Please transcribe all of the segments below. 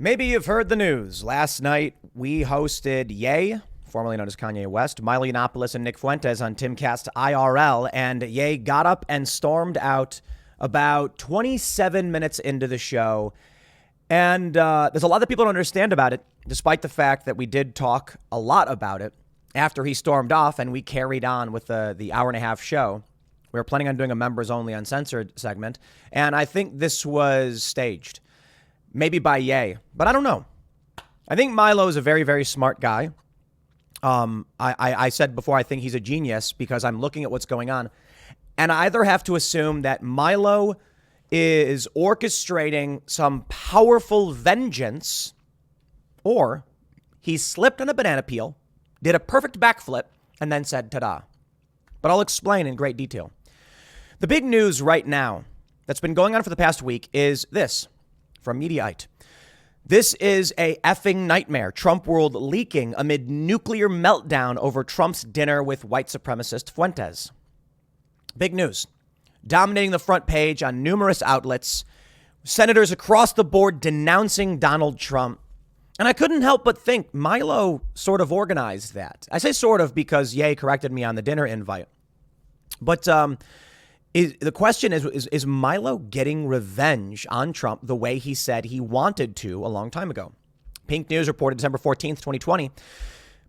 Maybe you've heard the news. Last night, we hosted Ye, formerly known as Kanye West, Milo, and Nick Fuentes on TimcastIRL, and Ye got up and stormed out about 27 minutes into the show. And there's a lot that people don't understand about it, despite the fact that we did talk a lot about it after he stormed off and we carried on with the hour and a half show. We were planning on doing a members only uncensored segment, and I think this was staged. Maybe by Ye, but I don't know. I think Milo is a very, very smart guy. I said before, I think he's a genius because I'm looking at what's going on. And I either have to assume that Milo is orchestrating some powerful vengeance, or he slipped on a banana peel, did a perfect backflip, and then said, ta-da. But I'll explain in great detail. The big news right now that's been going on for the past week is this. From Mediaite. This is a effing nightmare. Trump world leaking amid nuclear meltdown over Trump's dinner with white supremacist Fuentes. Big news. Dominating the front page on numerous outlets. Senators across the board denouncing Donald Trump. And I couldn't help but think Milo sort of organized that. I say sort of because Ye corrected me on the dinner invite. But the question is Milo getting revenge on Trump the way he said he wanted to a long time ago? Pink News reported December 14th, 2020.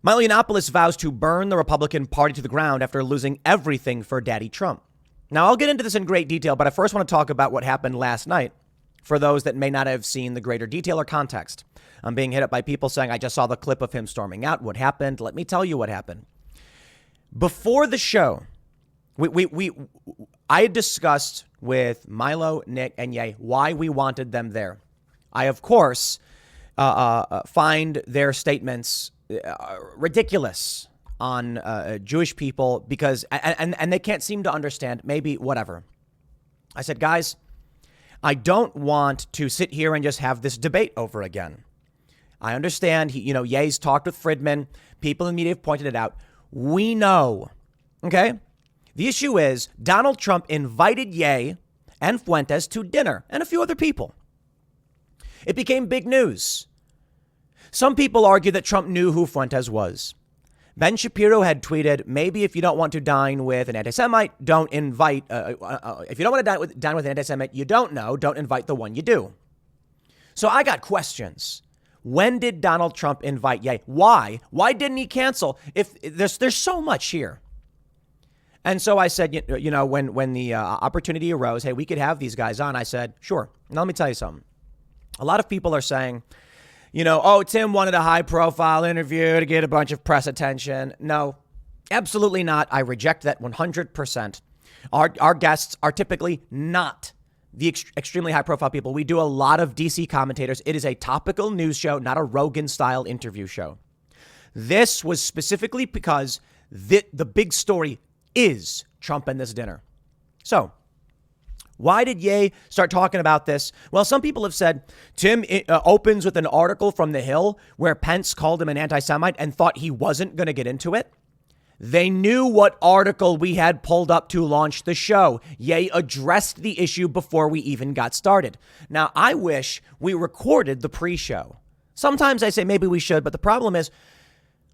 Milo Yiannopoulos vows to burn the Republican Party to the ground after losing everything for Daddy Trump. Now, I'll get into this in great detail, but I first want to talk about what happened last night for those that may not have seen the greater detail or context. I'm being hit up by people saying, I just saw the clip of him storming out. What happened? Let me tell you what happened. Before the show, I had discussed with Milo, Nick, and Ye why we wanted them there. I, of course, find their statements ridiculous on Jewish people because, and they can't seem to understand, maybe whatever. I said, guys, I don't want to sit here and just have this debate over again. I understand, Ye's talked with Friedman. People in the media have pointed it out. We know, okay? The issue is Donald Trump invited Ye and Fuentes to dinner and a few other people. It became big news. Some people argue that Trump knew who Fuentes was. Ben Shapiro had tweeted, maybe if you don't want to dine with an anti-Semite, don't invite, if you don't want to dine with an anti-Semite you don't invite the one you do. So I got questions. When did Donald Trump invite Ye? Why? Why didn't he cancel? If there's so much here. And so I said, when the opportunity arose, hey, we could have these guys on. I said, sure. Now, let me tell you something. A lot of people are saying, Tim wanted a high profile interview to get a bunch of press attention. No, absolutely not. I reject that 100%. Our guests are typically not the extremely high profile people. We do a lot of DC commentators. It is a topical news show, not a Rogan style interview show. This was specifically because the big story is Trump and this dinner. So why did Ye start talking about this? Well, some people have said Tim opens with an article from The Hill where Pence called him an anti-Semite and thought he wasn't going to get into it. They knew what article we had pulled up to launch the show. Ye addressed the issue before we even got started. Now, I wish we recorded the pre-show. Sometimes I say maybe we should, but the problem is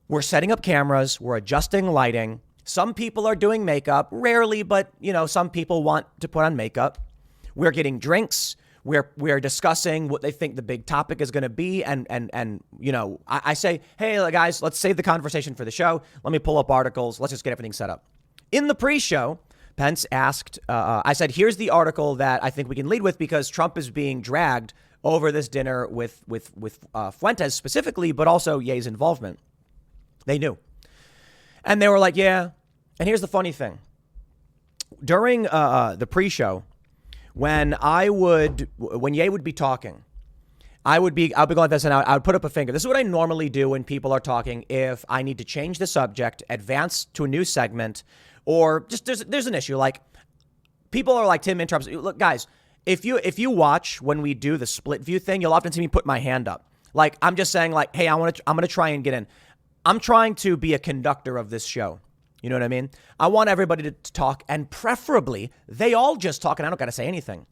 we're setting up cameras, we're adjusting lighting. Some people are doing makeup, rarely, but, some people want to put on makeup. We're getting drinks. We're discussing what they think the big topic is going to be. And I say, hey, guys, let's save the conversation for the show. Let me pull up articles. Let's just get everything set up. In the pre-show, Pence asked, I said, here's the article that I think we can lead with because Trump is being dragged over this dinner with Fuentes specifically, but also Ye's involvement. They knew. And they were like, yeah. And here's the funny thing. During the pre-show, when Ye would be talking, I'll be going like this and I would put up a finger. This is what I normally do when people are talking. If I need to change the subject, advance to a new segment, or just there's an issue. Like people are like, Tim interrupts. Look, guys, if you watch when we do the split view thing, you'll often see me put my hand up. Like I'm just saying like, hey, I'm going to try and get in. I'm trying to be a conductor of this show. You know what I mean? I want everybody to talk, and preferably they all just talk and I don't got to say anything.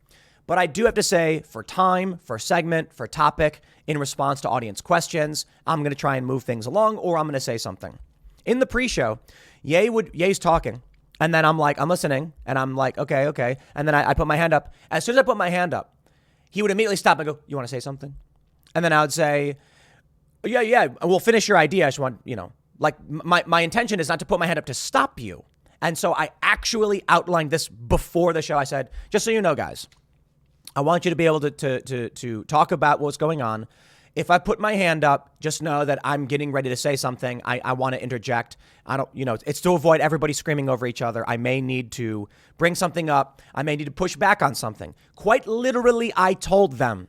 But I do have to say, for time, for segment, for topic, in response to audience questions, I'm going to try and move things along, or I'm going to say something. In the pre-show, Ye's talking, and then I'm listening, and I'm like, okay. And then I put my hand up. As soon as I put my hand up, he would immediately stop and go, you want to say something? And then I would say, yeah, we'll finish your idea. I just want, like my intention is not to put my hand up to stop you. And so I actually outlined this before the show. I said, just so you know, guys, I want you to be able to talk about what's going on. If I put my hand up, just know that I'm getting ready to say something. I want to interject. I don't, it's to avoid everybody screaming over each other. I may need to bring something up. I may need to push back on something. Quite literally, I told them,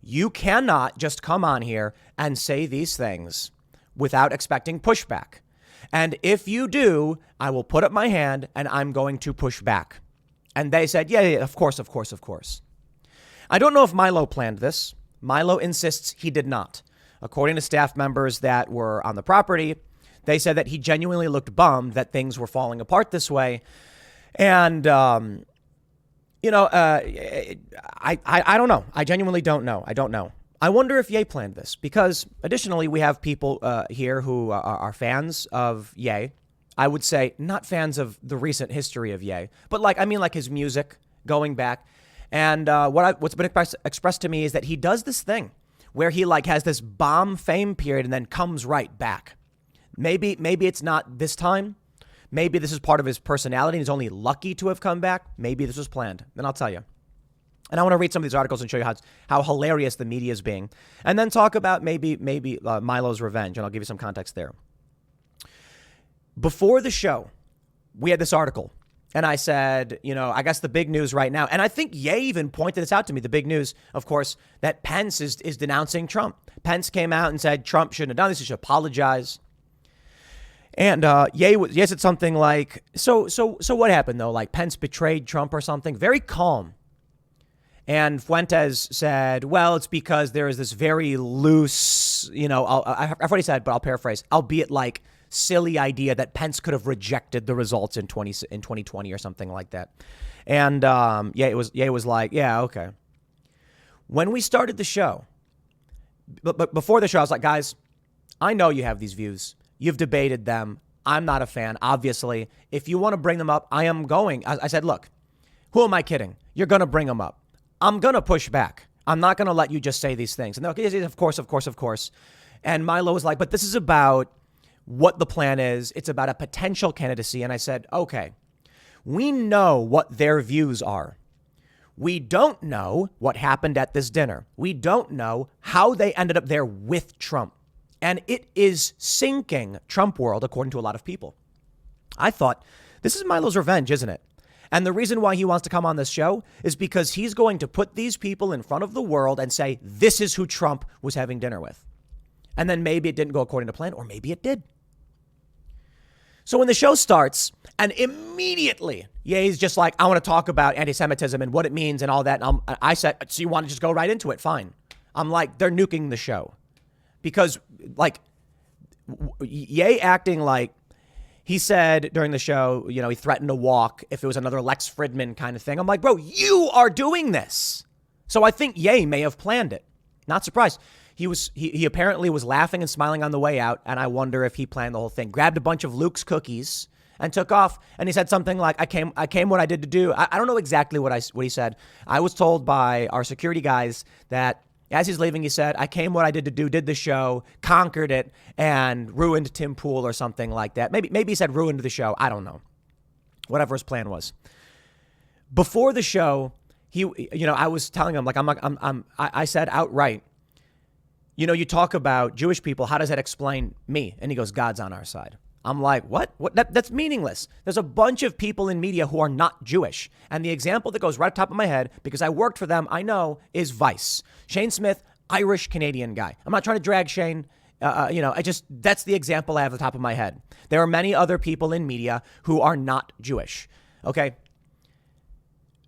you cannot just come on here and say these things without expecting pushback. And if you do, I will put up my hand and I'm going to push back. And they said, yeah, of course. I don't know if Milo planned this. Milo insists he did not. According to staff members that were on the property, they said that he genuinely looked bummed that things were falling apart this way. And, I don't know. I genuinely don't know. I don't know. I wonder if Ye planned this because additionally, we have people here who are fans of Ye. I would say not fans of the recent history of Ye, but like his music going back. And what's been expressed to me is that he does this thing where he has this bomb fame period and then comes right back. Maybe it's not this time. Maybe this is part of his personality. He's only lucky to have come back. Maybe this was planned. Then I'll tell you. And I want to read some of these articles and show you how hilarious the media is being. And then talk about maybe Milo's revenge. And I'll give you some context there. Before the show, we had this article. And I said, I guess the big news right now. And I think Ye even pointed this out to me. The big news, of course, that Pence is denouncing Trump. Pence came out and said Trump shouldn't have done this. He should apologize. And Ye said something like, so what happened, though? Like Pence betrayed Trump or something? Very calm. And Fuentes said, well, it's because there is this very loose, I've already said, but I'll paraphrase, albeit silly idea that Pence could have rejected the results in 2020 or something like that. And Ye was like, yeah, okay. When we started the show, but before the show, I was like, guys, I know you have these views. You've debated them. I'm not a fan, obviously. If you want to bring them up, I am going. I said, look, who am I kidding? You're going to bring them up. I'm going to push back. I'm not going to let you just say these things. And they're like, of course. And Milo was like, but this is about what the plan is. It's about a potential candidacy. And I said, okay, we know what their views are. We don't know what happened at this dinner. We don't know how they ended up there with Trump. And it is sinking Trump world, according to a lot of people. I thought, this is Milo's revenge, isn't it? And the reason why he wants to come on this show is because he's going to put these people in front of the world and say, this is who Trump was having dinner with. And then maybe it didn't go according to plan, or maybe it did. So when the show starts, and immediately, Ye's just like, I want to talk about antisemitism and what it means and all that. And I said, so you want to just go right into it? Fine. I'm like, they're nuking the show. Because, Ye acting like, he said during the show, he threatened to walk if it was another Lex Fridman kind of thing. I'm like, bro, you are doing this. So I think Ye may have planned it. Not surprised. He apparently was laughing and smiling on the way out. And I wonder if he planned the whole thing. Grabbed a bunch of Luke's cookies and took off. And he said something like, I came what I did to do. I don't know exactly what he said. I was told by our security guys that as he's leaving, he said, I came what I did to do, did the show, conquered it, and ruined Tim Pool or something like that. Maybe he said ruined the show. I don't know. Whatever his plan was. Before the show, I was telling him, I said outright, you talk about Jewish people. How does that explain me? And he goes, God's on our side. I'm like, what? That's meaningless. There's a bunch of people in media who are not Jewish. And the example that goes right top of my head, because I worked for them, I know, is Vice. Shane Smith, Irish Canadian guy. I'm not trying to drag Shane. That's the example I have at the top of my head. There are many other people in media who are not Jewish. Okay.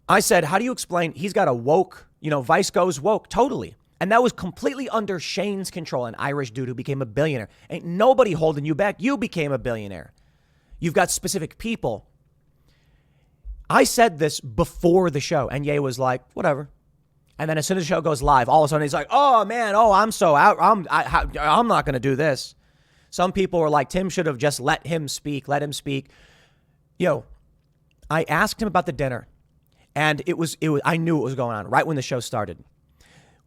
I said, how do you explain? He's got a woke, Vice goes woke. Totally. And that was completely under Shane's control, an Irish dude who became a billionaire. Ain't nobody holding you back. You became a billionaire. You've got specific people. I said this before the show, and Ye was like, whatever. And then as soon as the show goes live, all of a sudden he's like, oh man, I'm so out. I'm not going to do this. Some people were like, Tim should have just let him speak. Yo, I asked him about the dinner, and it was I knew what was going on right when the show started.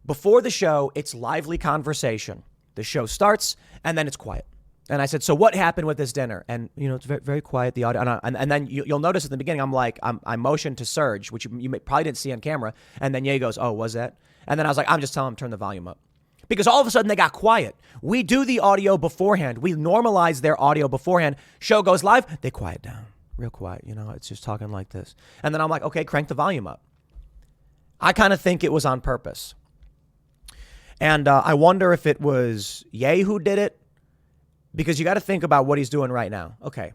Before the show, it's lively conversation. The show starts, and then it's quiet. And I said, so what happened with this dinner? And, it's very, very quiet, the audio. And then you'll notice at the beginning, I motioned to Surge, which you probably didn't see on camera. And then Ye goes, oh, was that? And then I was like, I'm just telling him to turn the volume up. Because all of a sudden they got quiet. We do the audio beforehand. We normalize their audio beforehand. Show goes live, they quiet down. Real quiet, it's just talking like this. And then I'm like, okay, crank the volume up. I kind of think it was on purpose. And I wonder if it was Ye who did it. Because you got to think about what he's doing right now. Okay.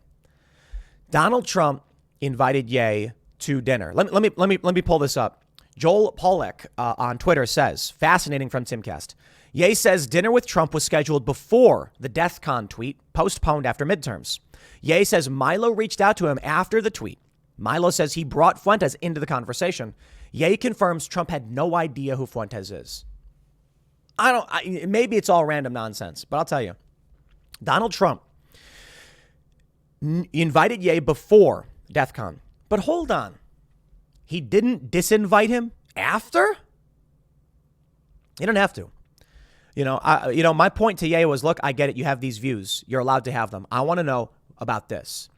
Donald Trump invited Ye to dinner. Let me pull this up. Joel Pollack on Twitter says, fascinating from Timcast. Ye says dinner with Trump was scheduled before the DEFCON tweet, postponed after midterms. Ye says Milo reached out to him after the tweet. Milo says he brought Fuentes into the conversation. Ye confirms Trump had no idea who Fuentes is. Maybe it's all random nonsense, but I'll tell you. Donald Trump invited Ye before DEFCON. But hold on. He didn't disinvite him after? You don't have to. My point to Ye was, look, I get it. You have these views. You're allowed to have them. I want to know about this.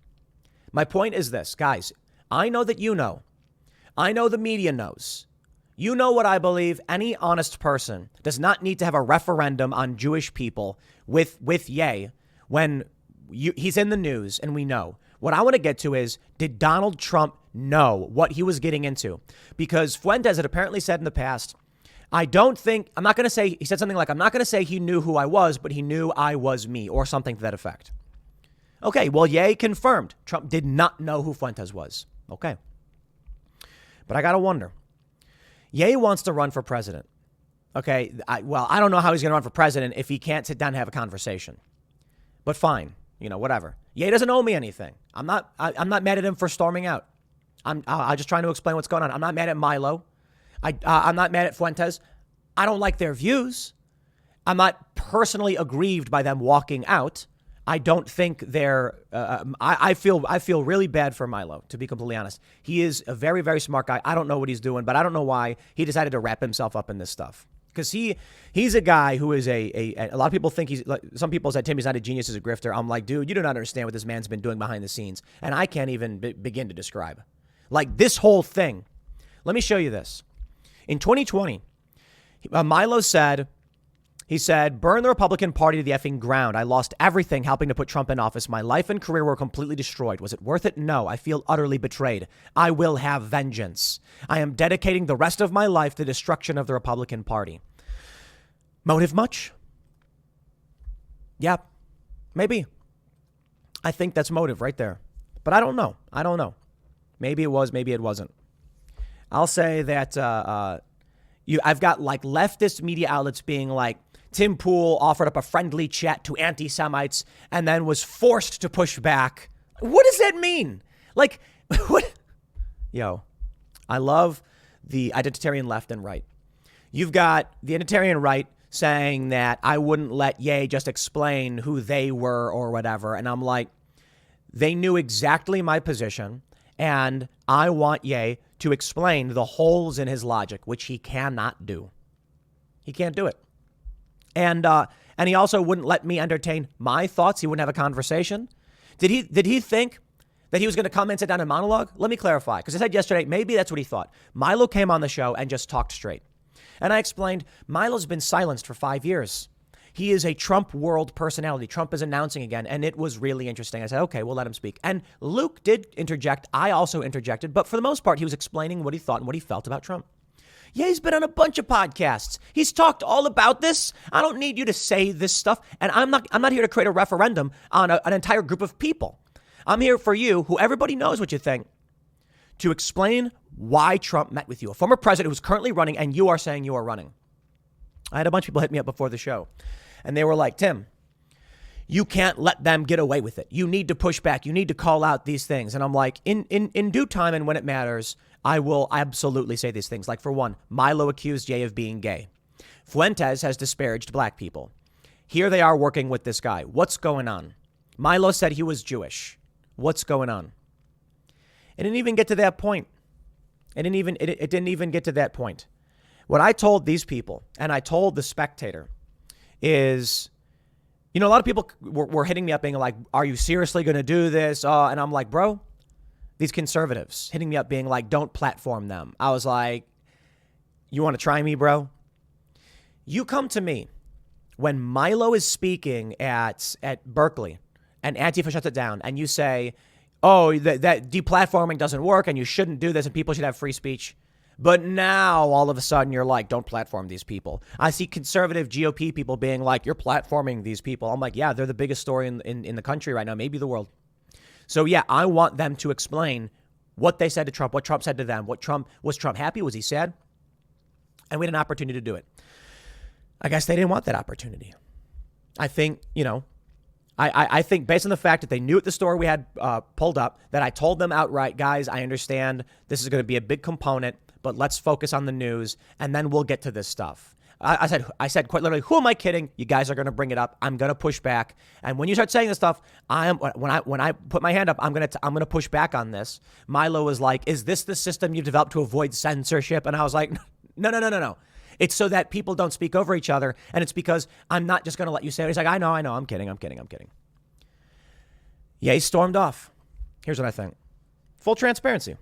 My point is this, guys. I know that you know. I know the media knows. You know what I believe. Any honest person does not need to have a referendum on Jewish people with Ye when he's in the news and we know. What I want to get to is, did Donald Trump know what he was getting into? Because Fuentes had apparently said in the past, I'm not going to say, he said something like, I'm not going to say he knew who I was, but he knew I was me, or something to that effect. Okay, well, Ye confirmed Trump did not know who Fuentes was. Okay. But I got to wonder. Ye wants to run for president. Okay, I don't know how he's going to run for president if he can't sit down and have a conversation. But fine, whatever. Ye doesn't owe me anything. I'm not mad at him for storming out. I'm just trying to explain what's going on. I'm not mad at Milo. I'm not mad at Fuentes. I don't like their views. I'm not personally aggrieved by them walking out. I don't think they're. I feel really bad for Milo, to be completely honest. He is a very, very smart guy. I don't know what he's doing, but I don't know why he decided to wrap himself up in this stuff. Because he's a guy who is a lot of people think some people said, Tim, he's not a genius, he's a grifter. I'm like, dude, you don't understand what this man's been doing behind the scenes. And I can't even begin to describe. Like this whole thing. Let me show you this. In 2020, Milo said, burn the Republican Party to the effing ground. I lost everything helping to put Trump in office. My life and career were completely destroyed. Was it worth it? No. I feel utterly betrayed. I will have vengeance. I am dedicating the rest of my life to the destruction of the Republican Party. Motive much? Yeah, maybe. I think that's motive right there. But I don't know. Maybe it was, maybe it wasn't. I'll say that I've got like leftist media outlets being like, Tim Pool offered up a friendly chat to anti-Semites and then was forced to push back. What does that mean? Like, what? Yo, I love the identitarian left and right. You've got the identitarian right saying that I wouldn't let Ye just explain who they were or whatever. And I'm like, they knew exactly my position. And I want Ye to explain the holes in his logic, which he cannot do. He can't do it. And he also wouldn't let me entertain my thoughts. He wouldn't have a conversation. Did he think that he was going to come and sit down and monologue? Let me clarify, because I said yesterday, maybe that's what he thought. Milo came on the show and just talked straight. And I explained, Milo's been silenced for 5 years. He is a Trump world personality. Trump is announcing again, and it was really interesting. I said, okay, we'll let him speak. And Luke did interject. I also interjected. But for the most part, he was explaining what he thought and what he felt about Trump. Yeah, he's been on a bunch of podcasts. He's talked all about this. I don't need you to say this stuff. And I'm not here to create a referendum on an entire group of people. I'm here for you, who everybody knows what you think, to explain why Trump met with you, a former president who's currently running, and you are saying you are running. I had a bunch of people hit me up before the show, and they were like, Tim, you can't let them get away with it. You need to push back. You need to call out these things. And I'm like, in due time and when it matters, I will absolutely say these things. Like, for one, Milo accused Ye of being gay. Fuentes has disparaged black people. Here they are working with this guy. What's going on? Milo said he was Jewish. What's going on? It didn't even get to that point. It didn't even get to that point. What I told these people, and I told the Spectator, is, a lot of people were hitting me up being like, are you seriously going to do this? And I'm like, bro, these conservatives hitting me up being like, don't platform them. I was like, you want to try me, bro? You come to me when Milo is speaking at Berkeley and Antifa shuts it down, and you say, oh, that deplatforming doesn't work and you shouldn't do this and people should have free speech. But now all of a sudden you're like, don't platform these people. I see conservative GOP people being like, you're platforming these people. I'm like, yeah, they're the biggest story in the country right now, maybe the world. So yeah, I want them to explain what they said to Trump, what Trump said to them, was Trump happy? Was he sad? And we had an opportunity to do it. I guess they didn't want that opportunity. I think, I think based on the fact that they knew at the story we had pulled up, that I told them outright, guys, I understand this is going to be a big component, but let's focus on the news and then we'll get to this stuff. I said quite literally, who am I kidding? You guys are going to bring it up. I'm going to push back. And when you start saying this stuff, when I put my hand up, I'm going to push back on this. Milo was like, is this the system you've developed to avoid censorship? And I was like, no. It's so that people don't speak over each other. And it's because I'm not just going to let you say it. He's like, I know. I'm kidding. Yeah, he stormed off. Here's what I think. Full transparency.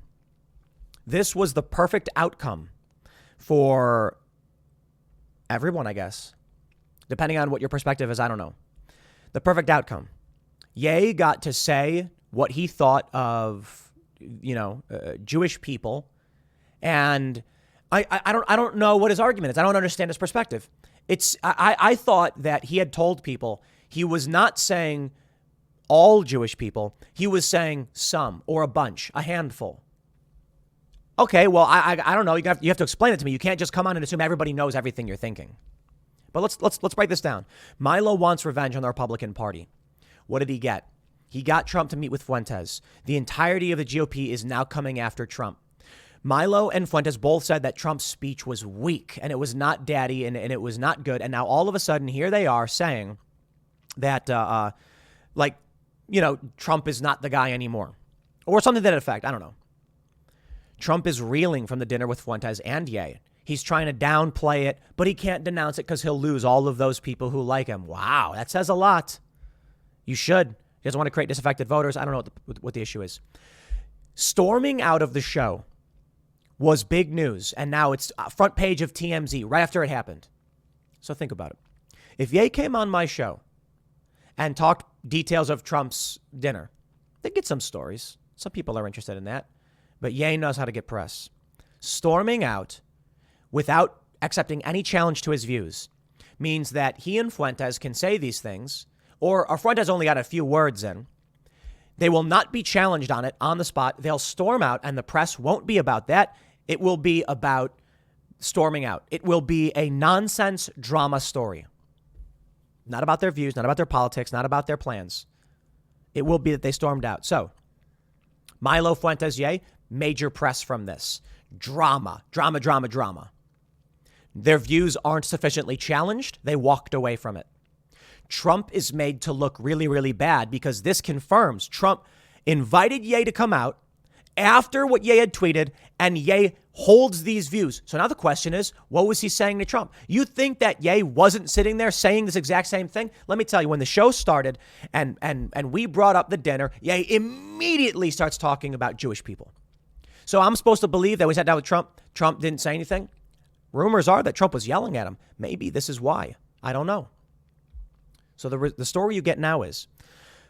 This was the perfect outcome for everyone, I guess. Depending on what your perspective is, I don't know. The perfect outcome. Ye got to say what he thought of, Jewish people. And I don't know what his argument is. I don't understand his perspective. I thought that he had told people he was not saying all Jewish people. He was saying some or a bunch, a handful. Okay, well, I don't know. You have to explain it to me. You can't just come on and assume everybody knows everything you're thinking. But let's break this down. Milo wants revenge on the Republican Party. What did he get? He got Trump to meet with Fuentes. The entirety of the GOP is now coming after Trump. Milo and Fuentes both said that Trump's speech was weak and it was not daddy and it was not good. And now all of a sudden here they are saying that, Trump is not the guy anymore or something to that effect. I don't know. Trump is reeling from the dinner with Fuentes and Ye. He's trying to downplay it, but he can't denounce it because he'll lose all of those people who like him. Wow, that says a lot. You should. He doesn't want to create disaffected voters. I don't know what the issue is. Storming out of the show was big news, and now it's front page of TMZ right after it happened. So think about it. If Ye came on my show and talked details of Trump's dinner, they'd get some stories. Some people are interested in that. But Ye knows how to get press. Storming out without accepting any challenge to his views means that he and Fuentes can say these things, or Fuentes only got a few words in. They will not be challenged on it on the spot. They'll storm out, and the press won't be about that. It will be about storming out. It will be a nonsense drama story. Not about their views, not about their politics, not about their plans. It will be that they stormed out. So, Milo, Fuentes, Ye, major press from this. Drama. Their views aren't sufficiently challenged. They walked away from it. Trump is made to look really, really bad because this confirms Trump invited Ye to come out after what Ye had tweeted, and Ye holds these views. So now the question is, what was he saying to Trump? You think that Ye wasn't sitting there saying this exact same thing? Let me tell you, when the show started and we brought up the dinner, Ye immediately starts talking about Jewish people. So I'm supposed to believe that we sat down with Trump. Trump didn't say anything. Rumors are that Trump was yelling at him. Maybe this is why. I don't know. So the story you get now is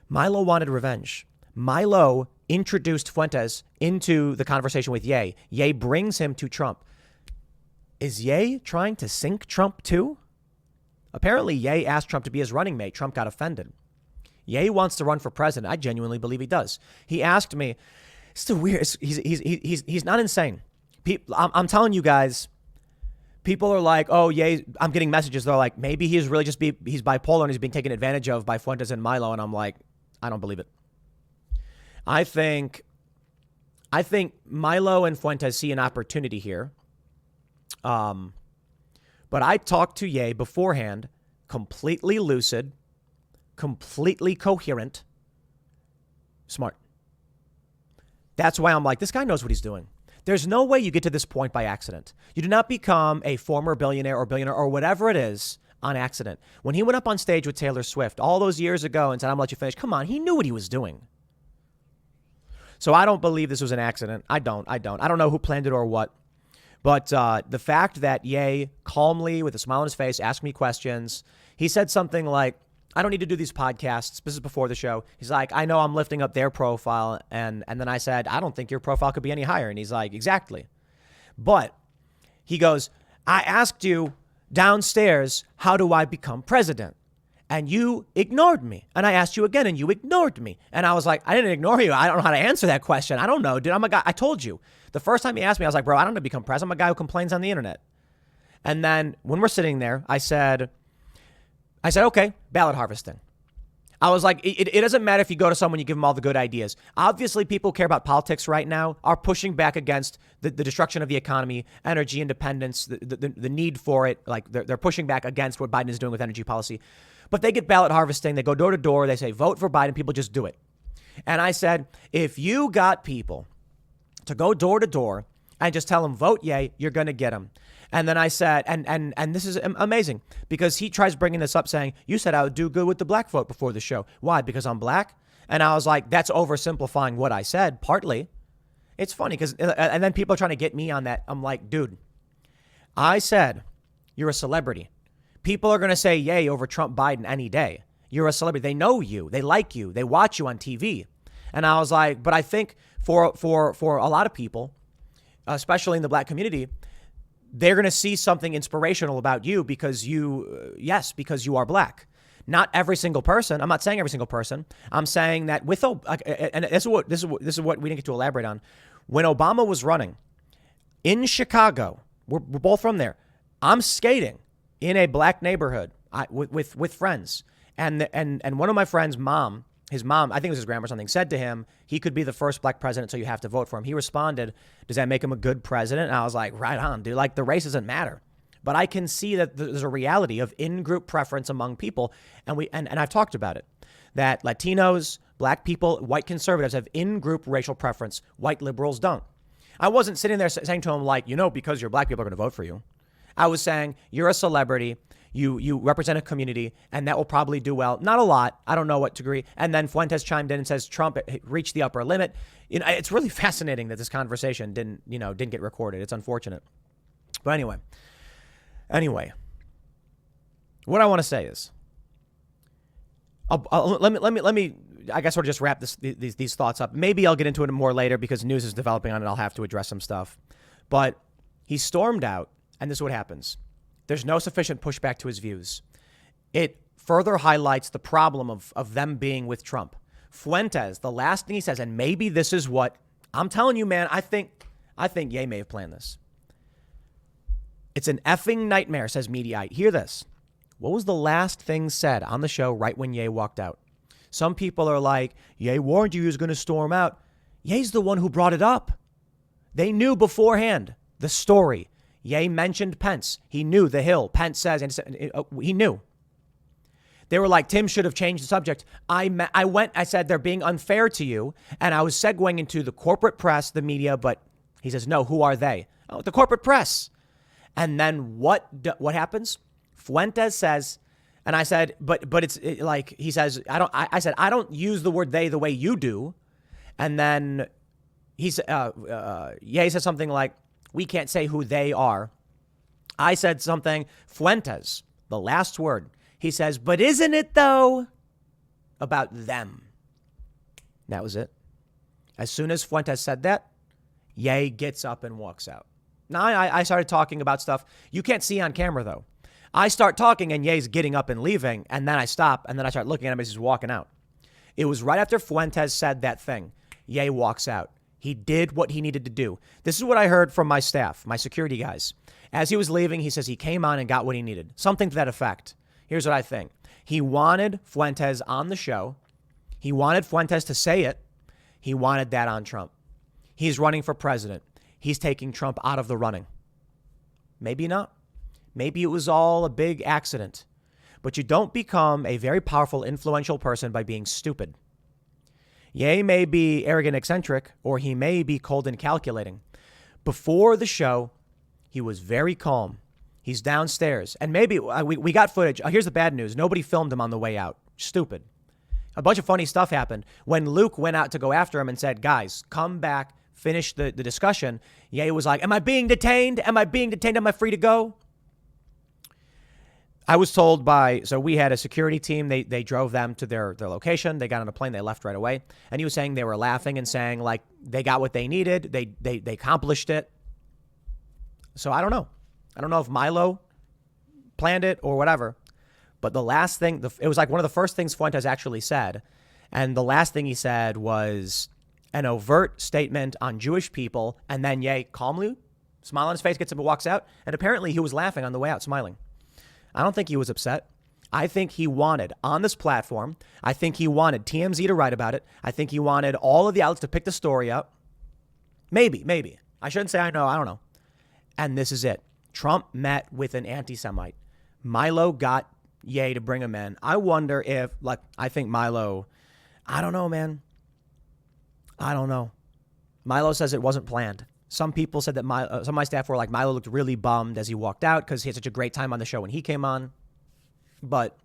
Milo wanted revenge. Milo introduced Fuentes into the conversation with Ye. Ye brings him to Trump. Is Ye trying to sink Trump too? Apparently, Ye asked Trump to be his running mate. Trump got offended. Ye wants to run for president. I genuinely believe he does. He asked me, it's so weird. He's not insane. I'm telling you guys, people are like, oh, Ye, I'm getting messages. They're like, maybe he's really he's bipolar and he's being taken advantage of by Fuentes and Milo. And I'm like, I don't believe it. I think I think Milo and Fuentes see an opportunity here. But I talked to Ye beforehand, completely lucid, completely coherent, smart. That's why I'm like, this guy knows what he's doing. There's no way you get to this point by accident. You do not become a former billionaire or whatever it is on accident. When he went up on stage with Taylor Swift all those years ago and said, I'm going to let you finish. Come on, he knew what he was doing. So I don't believe this was an accident. I don't know who planned it or what. But the fact that Ye calmly, with a smile on his face, asked me questions. He said something like, I don't need to do these podcasts. This is before the show. He's like, I know I'm lifting up their profile. And then I said, I don't think your profile could be any higher. And he's like, exactly. But he goes, I asked you downstairs, how do I become president? And you ignored me. And I asked you again and you ignored me. And I was like, I didn't ignore you. I don't know how to answer that question. I don't know, dude. I'm a guy. I told you. The first time he asked me, I was like, bro, I don't know how to become president. I'm a guy who complains on the internet. And then when we're sitting there, I said, okay, ballot harvesting. I was like, it doesn't matter if you go to someone, you give them all the good ideas. Obviously, people who care about politics right now are pushing back against the destruction of the economy, energy independence, the need for it. Like they're pushing back against what Biden is doing with energy policy. But they get ballot harvesting. They go door to door. They say, vote for Biden. People just do it. And I said, if you got people to go door to door and just tell them, vote yay, you're going to get them. And then I said, and this is amazing because he tries bringing this up saying, you said I would do good with the black vote before the show. Why? Because I'm black? And I was like, that's oversimplifying what I said, partly. It's funny because, and then people are trying to get me on that. I'm like, dude, I said, you're a celebrity. People are going to say yay over Trump Biden any day. You're a celebrity. They know you. They like you. They watch you on TV. And I was like, but I think for a lot of people, especially in the black community, they're going to see something inspirational about you because because you are black. Not every single person. I'm not saying every single person. I'm saying that and this is what we didn't get to elaborate on. When Obama was running in Chicago, we're both from there. I'm skating in a black neighborhood with friends, and one of my friends' his mom, I think it was his grandma or something, said to him, he could be the first black president, so you have to vote for him. He responded, does that make him a good president? And I was like, right on, dude. Like, the race doesn't matter. But I can see that there's a reality of in-group preference among people. And I've talked about it, that Latinos, black people, white conservatives have in-group racial preference. White liberals don't. I wasn't sitting there saying to him, like, because you're black, people are going to vote for you. I was saying, you're a celebrity. You represent a community, and that will probably do well. Not a lot. I don't know what degree. And then Fuentes chimed in and says Trump reached the upper limit. It's really fascinating that this conversation didn't get recorded. It's unfortunate. But anyway, what I want to say is, let me. I guess we'll just wrap these thoughts up. Maybe I'll get into it more later because news is developing on it. I'll have to address some stuff. But he stormed out, and this is what happens. There's no sufficient pushback to his views. It further highlights the problem of them being with Trump. Fuentes, the last thing he says, and maybe this is what I'm telling you, man, I think Ye may have planned this. It's an effing nightmare, says Mediaite. Hear this. What was the last thing said on the show right when Ye walked out? Some people are like, Ye warned you he was going to storm out. Ye's the one who brought it up. They knew beforehand the story. Ye mentioned Pence. He knew the Hill. Pence says, and he knew. They were like, Tim should have changed the subject. I said, they're being unfair to you. And I was segueing into the corporate press, the media, but he says, no, who are they? Oh, the corporate press. And then what happens? Fuentes says, and I said, but it's like, he says, I said, I don't use the word they the way you do. And then Ye says something like, we can't say who they are. I said something, Fuentes, the last word. He says, but isn't it though about them? That was it. As soon as Fuentes said that, Ye gets up and walks out. Now I started talking about stuff you can't see on camera though. I start talking and Ye's getting up and leaving, and then I stop and then I start looking at him as he's walking out. It was right after Fuentes said that thing. Ye walks out. He did what he needed to do. This is what I heard from my staff, my security guys. As he was leaving, he says he came on and got what he needed. Something to that effect. Here's what I think. He wanted Fuentes on the show. He wanted Fuentes to say it. He wanted that on Trump. He's running for president. He's taking Trump out of the running. Maybe not. Maybe it was all a big accident. But you don't become a very powerful, influential person by being stupid. Ye may be arrogant, eccentric, or he may be cold and calculating. Before the show, he was very calm. He's downstairs. And maybe we got footage. Here's the bad news. Nobody filmed him on the way out. Stupid. A bunch of funny stuff happened. When Luke went out to go after him and said, guys, come back, finish the discussion, Ye was like, am I being detained? Am I being detained? Am I free to go? I was told so we had a security team. They drove them to their location. They got on a plane. They left right away. And he was saying they were laughing and saying, like, they got what they needed. They accomplished it. So I don't know. I don't know if Milo planned it or whatever. But the last thing, it was like one of the first things Fuentes actually said. And the last thing he said was an overt statement on Jewish people. And then Ye calmly, smile on his face, gets up and walks out. And apparently he was laughing on the way out, smiling. I don't think he was upset. I think he wanted, on this platform, I think he wanted TMZ to write about it. I think he wanted all of the outlets to pick the story up. Maybe. I shouldn't say I know. I don't know. And this is it. Trump met with an anti-Semite. Milo got Ye to bring him in. I wonder if, I think Milo, I don't know, man. I don't know. Milo says it wasn't planned. Some people said that some of my staff were like, Milo looked really bummed as he walked out because he had such a great time on the show when he came on. But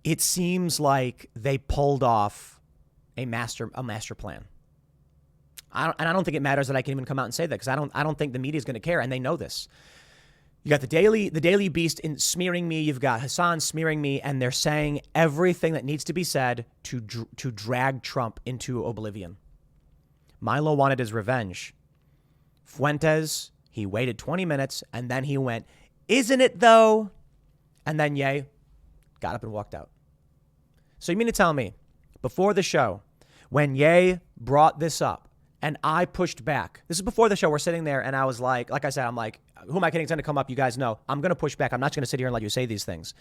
it seems like they pulled off a master plan. I don't think it matters that I can even come out and say that because I don't think the media is going to care, and they know this. You got the Daily Beast smearing me. You've got Hassan smearing me, and they're saying everything that needs to be said to drag Trump into oblivion. Milo wanted his revenge. Fuentes, he waited 20 minutes, and then he went, isn't it though? And then Ye got up and walked out. So you mean to tell me, before the show, when Ye brought this up, and I pushed back, this is before the show, we're sitting there, and I was like I said, I'm like, who am I kidding? It's going to come up. You guys know. I'm going to push back. I'm not going to sit here and let you say these things.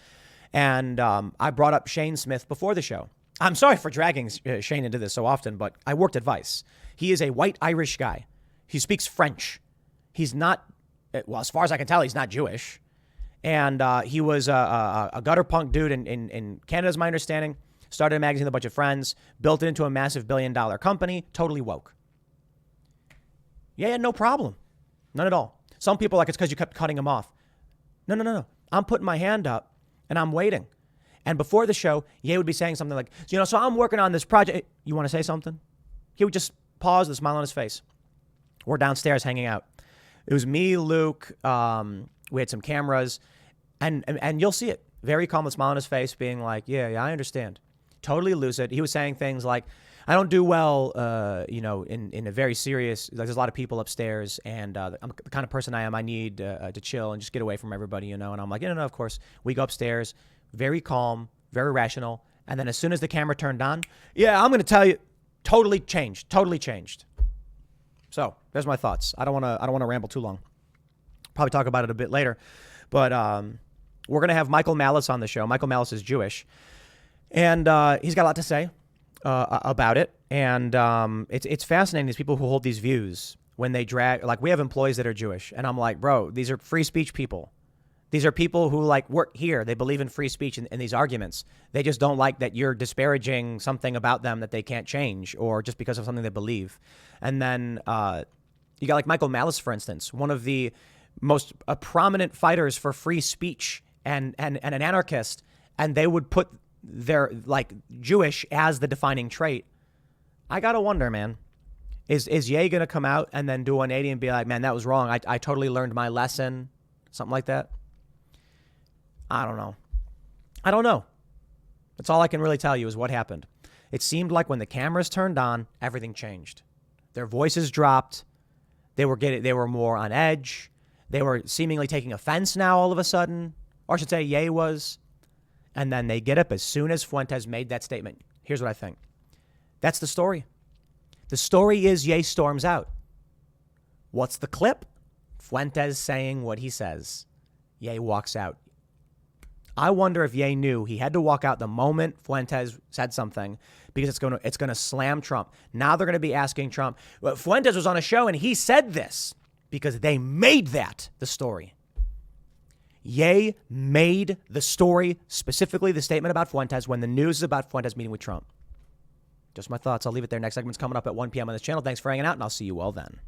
And I brought up Shane Smith before the show. I'm sorry for dragging Shane into this so often, but I worked at Vice. He is a white Irish guy. He speaks French. He's not, well, as far as I can tell, he's not Jewish. And he was a gutter punk dude in Canada, is my understanding. Started a magazine with a bunch of friends, built it into a massive $1 billion company, totally woke. Yeah, no problem. None at all. Some people are like, it's because you kept cutting him off. No. I'm putting my hand up and I'm waiting. And before the show, Ye would be saying something like, so I'm working on this project. You want to say something? He would just pause with a smile on his face. We're downstairs hanging out. It was me, Luke. We had some cameras. And you'll see it. Very calm with a smile on his face, being like, yeah, I understand. Totally lucid. He was saying things like, I don't do well, in a very serious, like there's a lot of people upstairs, and I'm the kind of person I am. I need to chill and just get away from everybody, And I'm like, no, of course. We go upstairs, very calm, very rational. And then as soon as the camera turned on, I'm going to tell you, totally changed. So there's my thoughts. I don't want to ramble too long. Probably talk about it a bit later, but we're going to have Michael Malice on the show. Michael Malice is Jewish, and he's got a lot to say about it. And it's fascinating, these people who hold these views when they drag, like we have employees that are Jewish, and I'm like, bro, these are free speech people. These are people who work here. They believe in free speech in these arguments. They just don't like that you're disparaging something about them that they can't change, or just because of something they believe. And then you got Michael Malice, for instance, one of the most prominent fighters for free speech and an anarchist. And they would put their Jewish as the defining trait. I got to wonder, man, is Ye going to come out and then do 180 and be like, man, that was wrong. I totally learned my lesson. Something like that. I don't know. That's all I can really tell you is what happened. It seemed like when the cameras turned on, everything changed. Their voices dropped. They were more on edge. They were seemingly taking offense now all of a sudden. Or I should say Ye was. And then they get up as soon as Fuentes made that statement. Here's what I think. That's the story. The story is Ye storms out. What's the clip? Fuentes saying what he says. Ye walks out. I wonder if Ye knew he had to walk out the moment Fuentes said something because it's going to slam Trump. Now they're going to be asking Trump. Well, Fuentes was on a show and he said this because they made that the story. Ye made the story, specifically the statement about Fuentes, when the news is about Fuentes meeting with Trump. Just my thoughts. I'll leave it there. Next segment's coming up at 1 p.m. on this channel. Thanks for hanging out, and I'll see you all then.